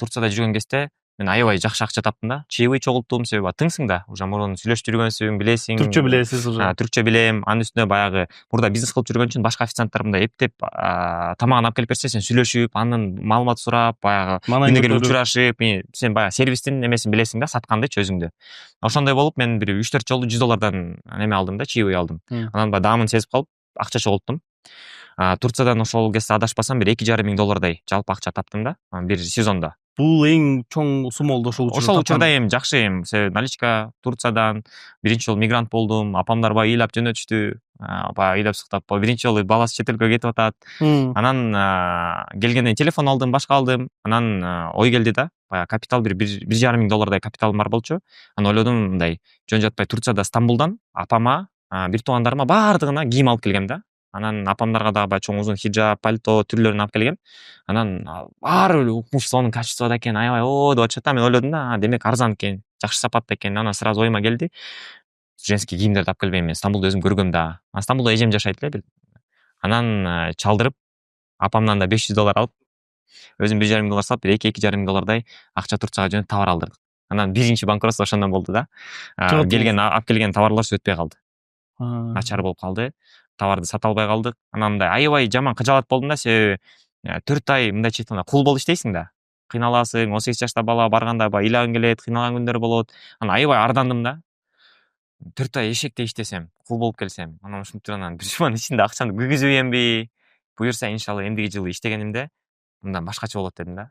Турцияда жүргөн кезде мен аябай жакшы акча таптым да. Чаевый чогулттум, себеби тыңсың да, уже мурун сүйлөшүп жүргөнсүң, билесиң. Түркчө билесиз уже. Түркчө билем. Анын үстүнө баягы мурда бизнес кылып жүргөн үчүн башка официанттар мындай эптеп тамагын алып келип берсе, сен сүйлөшүп, анын маалымат сурап, баягы күнү келип учурашып, сен баягы сервистин эмесин билесиң да, саткандычы өзүңдү. Ошондой болуп мен бир 3-4 жолу $100 неме алдым да, чаевый алдым. Анан баягы даамын сезип калып, акча чогулттум. Турциядан ошол кезде адашпасам бир $2,500 жалпы акча таптым да, бир сезондо. Бул эң чоң сума болду ошол учурда. Ошол учурда эми жакшы, эми себеби наличка Турциядан биринчи жолу мигрант болдум, апамдар баягы ыйлап жөнөтүштү, баягы ыйлап сыктап, биринчи жолу баласы чет элге кетип атат. Анан келгенден телефон алдым, башка алдым. Анан ой келди да, баягы капитал $1,500 капиталым бар болчу. Анан ойлодум мындай, жөн жатпай Турцияда Стамбулдан апама, бир туугандарыма баардыгына кийим алып келгем да. Анан апамдарга дагы баягы чоң узун хиджаб, пальто түрлөрүн алып келгем. Анан баары эле укмуш, сонун качестводо экен, аябай деп атышат да. Мен ойлодум да, демек арзан экен, жакшы сапатта экен. Анан сразу оюма келди, женский кийимдерди алып келбейм, мен Стамбулду өзүм көргөм да. Стамбулда эжем жашайт эле. Анан чалдырып, апамдан да $500 алып, өзүм $1,500 салып, бир $2,500 акча Турцияга жөнөтүп товар алдырдык. Анан биринчи банкротство ошондон болду да. Алып келген товарлар өтпөй калды. Начар болуп калды. Товарды сата албай калдык. Анан мындай аябай жаман кыжаалат болдум да, себеби 4 ай мындайча айтканда кул болуп иштейсиң да. Кыйналасың, 18 жашта бала барганда баягы ыйлагың келет, кыйналган күндөр болот. Анан аябай ардандым да. 4 ай эшектей иштесем, кул болуп келсем, анан ушинтип анан бир жуманын ичинде акчамды күйгүзүп ийемби? Буюрса иншалла эмдиги жылы иштегенимде мындан башкача болот дедим да.